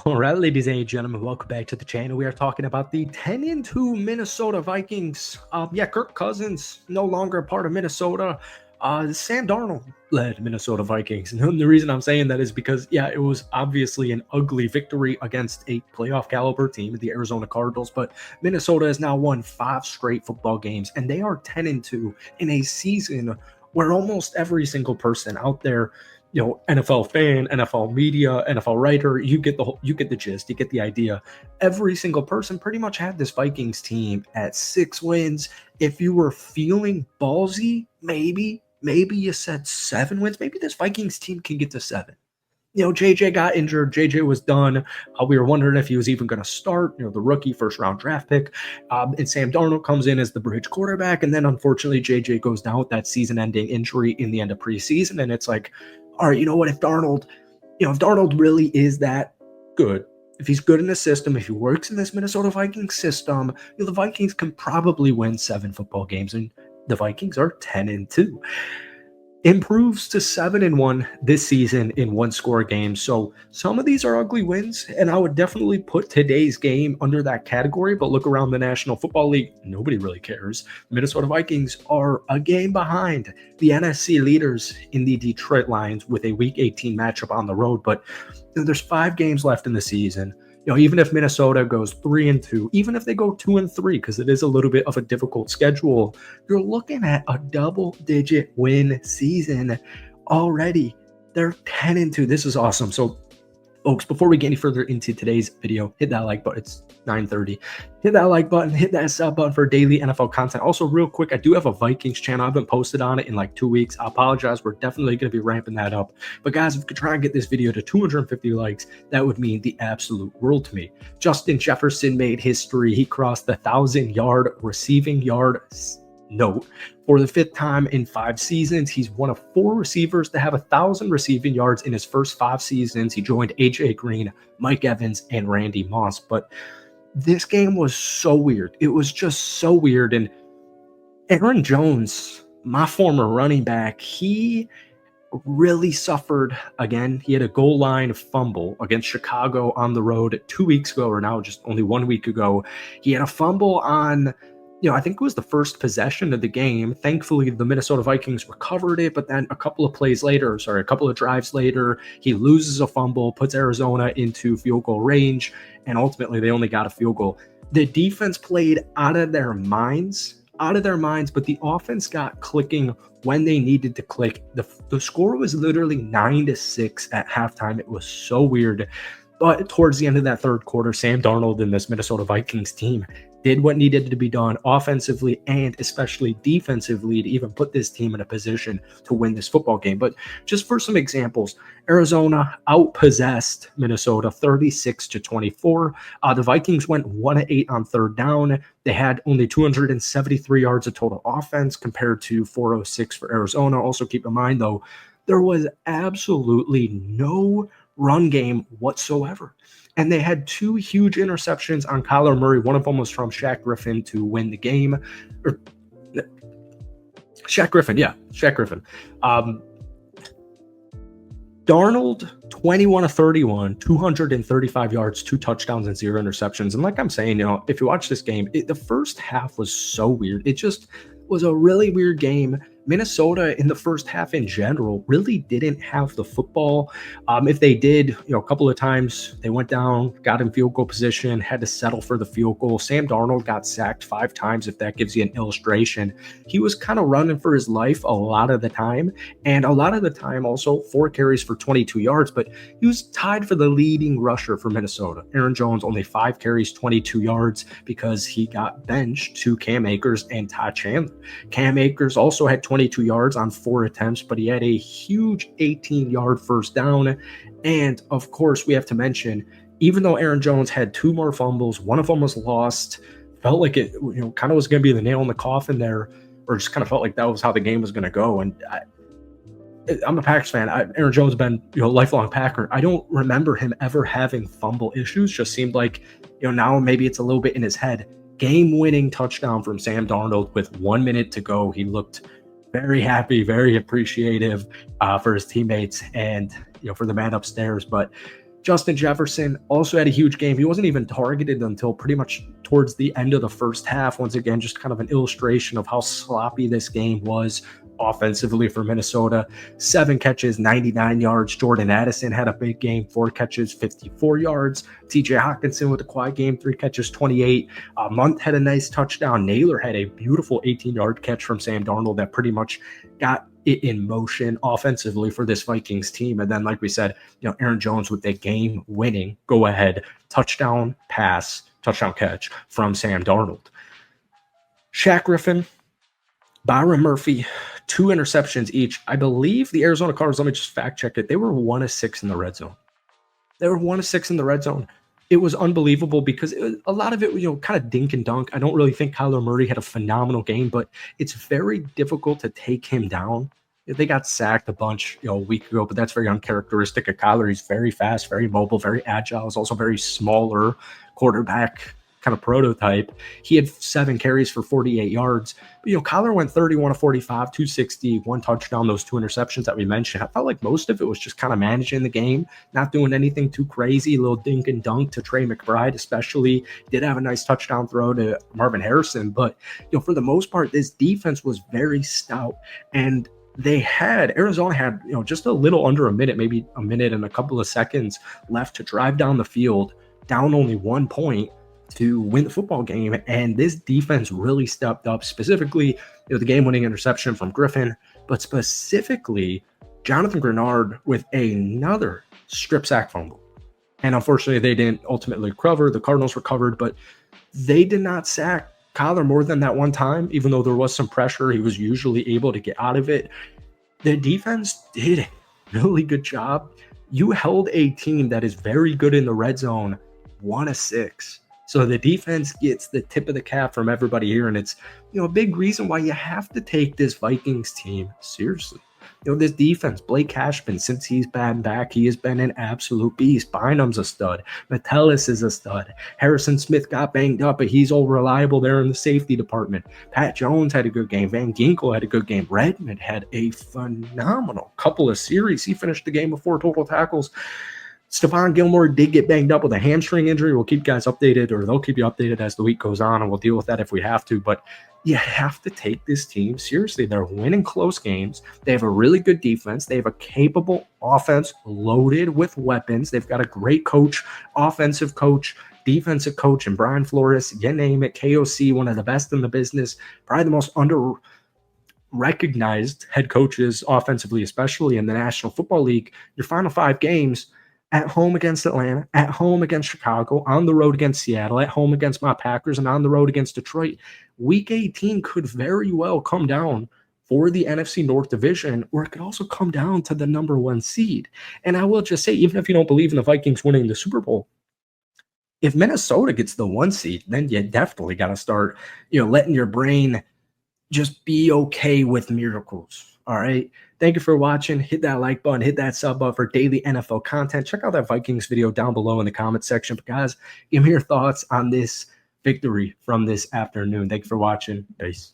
All right, ladies and gentlemen, welcome back to the channel. We are talking about the 10-2 Minnesota Vikings. Kirk Cousins no longer a part of Minnesota. Sam Darnold led Minnesota Vikings. And the reason I'm saying that is because, it was obviously an ugly victory against a playoff caliber team, the Arizona Cardinals. But Minnesota has now won 5 straight football games, and they are 10-2 in a season where almost every single person out there, NFL fan, NFL media, NFL writer, you get the gist, you get the idea. Every single person pretty much had this Vikings team at 6 wins. If you were feeling ballsy, maybe you said 7 wins. Maybe this Vikings team can get to 7. JJ got injured. JJ was done. We were wondering if he was even going to start, the rookie first-round draft pick. And Sam Darnold comes in as the bridge quarterback. And then, unfortunately, JJ goes down with that season-ending injury in the end of preseason. And it's like, all right, you know what? If Darnold really is that good, if he's good in the system, if he works in this Minnesota Vikings system, the Vikings can probably win 7 football games. And the Vikings are 10-2. Improves to 7-1 this season in 1-score games. So some of these are ugly wins, and I would definitely put today's game under that category. But look around the National Football League, nobody really cares. The Minnesota Vikings are a game behind the NFC leaders in the Detroit Lions with a Week 18 matchup on the road. But there's 5 games left in the season. Even if Minnesota goes 3-2, even if they go 2-3, because it is a little bit of a difficult schedule, you're looking at a double-digit win season already. They're 10-2. This is awesome. So, folks, before we get any further into today's video, hit that like button. It's 9:30. Hit that like button, hit that sub button for daily NFL content. Also, real quick, I do have a Vikings channel. I haven't posted on it in like 2 weeks. I apologize. We're definitely going to be ramping that up. But guys, if we could try and get this video to 250 likes, that would mean the absolute world to me. Justin Jefferson made history. He crossed the 1,000-yard receiving yard note for the 5th time in 5 seasons. He's one of 4 receivers to have 1,000 receiving yards in his first 5 seasons. He joined AJ Green, Mike Evans, and Randy Moss. But this game was so weird. It was just so weird. And Aaron Jones, my former running back, he really suffered again. He had a goal line fumble against Chicago on the road 2 weeks ago, or now just only 1 week ago. He had a fumble on, I think it was the first possession of the game. Thankfully, the Minnesota Vikings recovered it, but then a couple of drives later, he loses a fumble, puts Arizona into field goal range, and ultimately they only got a field goal. The defense played out of their minds, but the offense got clicking when they needed to click. The score was literally 9-6 at halftime. It was so weird. But towards the end of that third quarter, Sam Darnold and this Minnesota Vikings team did what needed to be done offensively and especially defensively to even put this team in a position to win this football game. But just for some examples, Arizona outpossessed Minnesota 36-24. The Vikings went 1-8 on 3rd down. They had only 273 yards of total offense compared to 406 for Arizona. Also keep in mind, though, there was absolutely no run game whatsoever. And they had 2 huge interceptions on Kyler Murray. One of them was from Shaq Griffin to win the game. Shaq Griffin. Darnold, 21-31, 235 yards, 2 touchdowns, and 0 interceptions. And like I'm saying, if you watch this game, the first half was so weird. It just was a really weird game. Minnesota in the first half in general really didn't have the football. If they did, a couple of times they went down, got in field goal position, had to settle for the field goal. Sam Darnold got sacked 5 times, if that gives you an illustration. He was kind of running for his life a lot of the time, and a lot of the time also 4 carries for 22 yards, but he was tied for the leading rusher for Minnesota. Aaron Jones only 5 carries, 22 yards because he got benched to Cam Akers and Todd Chandler. Cam Akers also had 22 yards on 4 attempts, but he had a huge 18-yard first down. And of course, we have to mention, even though Aaron Jones had 2 more fumbles, one of them was lost, felt like it, kind of was going to be the nail in the coffin there, or just kind of felt like that was how the game was going to go. And I'm a Packers fan. Aaron Jones has been, a lifelong Packer. I don't remember him ever having fumble issues. Just seemed like, now maybe it's a little bit in his head. Game-winning touchdown from Sam Darnold with 1 minute to go. He looked very happy, very appreciative for his teammates and for the man upstairs. But Justin Jefferson also had a huge game. He wasn't even targeted until pretty much towards the end of the first half. Once again, just kind of an illustration of how sloppy this game was offensively for Minnesota. 7 catches, 99 yards. Jordan Addison had a big game, 4 catches, 54 yards. TJ Hawkinson with a quiet game, 3 catches, 28. Munt had a nice touchdown. Naylor had a beautiful 18-yard catch from Sam Darnold that pretty much got it in motion offensively for this Vikings team. And then, like we said, Aaron Jones with the game-winning go-ahead touchdown catch from Sam Darnold. Shaq Griffin, Byron Murphy, 2 interceptions each. I believe the Arizona Cardinals, let me just fact check it, they were 1 of 6 in the red zone. It was unbelievable because a lot of it, kind of dink and dunk. I don't really think Kyler Murray had a phenomenal game, but it's very difficult to take him down. They got sacked a bunch, a week ago, but that's very uncharacteristic of Kyler. He's very fast, very mobile, very agile. He's also very smaller quarterback kind of prototype. He had 7 carries for 48 yards. But, Kyler went 31 of 45, 260, 1 touchdown, those 2 interceptions that we mentioned. I felt like most of it was just kind of managing the game, not doing anything too crazy, a little dink and dunk to Trey McBride, especially. Did have a nice touchdown throw to Marvin Harrison. But, for the most part, this defense was very stout. And Arizona had, just a little under a minute, maybe a minute and a couple of seconds left to drive down the field, down only 1 point, to win the football game. And this defense really stepped up, specifically the game-winning interception from Griffin, but specifically Jonathan Grenard with another strip sack fumble. And unfortunately, they didn't ultimately recover. The Cardinals recovered, but they did not sack Kyler more than that one time. Even though there was some pressure, he was usually able to get out of it. The defense did a really good job. You held a team that is very good in the red zone 1 of 6. So the defense gets the tip of the cap from everybody here, and it's a big reason why you have to take this Vikings team seriously. This defense, Blake Cashman, since he's been back, he has been an absolute beast. Bynum's a stud. Metellus is a stud. Harrison Smith got banged up, but he's all reliable there in the safety department. Pat Jones had a good game. Van Ginkel had a good game. Redmond had a phenomenal couple of series. He finished the game with 4 total tackles. Stephon Gilmore did get banged up with a hamstring injury. We'll keep you guys updated, or they'll keep you updated as the week goes on, and we'll deal with that if we have to. But you have to take this team seriously. They're winning close games. They have a really good defense. They have a capable offense loaded with weapons. They've got a great coach, offensive coach, defensive coach, and Brian Flores, you name it, KOC, one of the best in the business, probably the most under-recognized head coaches offensively, especially in the National Football League. Your final 5 games: at home against Atlanta, at home against Chicago, on the road against Seattle, at home against my Packers, and on the road against Detroit. Week 18 could very well come down for the NFC North division, or it could also come down to the number 1 seed. And I will just say, even if you don't believe in the Vikings winning the Super Bowl, if Minnesota gets the 1 seed, then you definitely got to start, letting your brain just be okay with miracles. All right. Thank you for watching. Hit that like button, hit that sub button for daily NFL content. Check out that Vikings video down below in the comment section. But guys, give me your thoughts on this victory from this afternoon. Thank you for watching. Peace.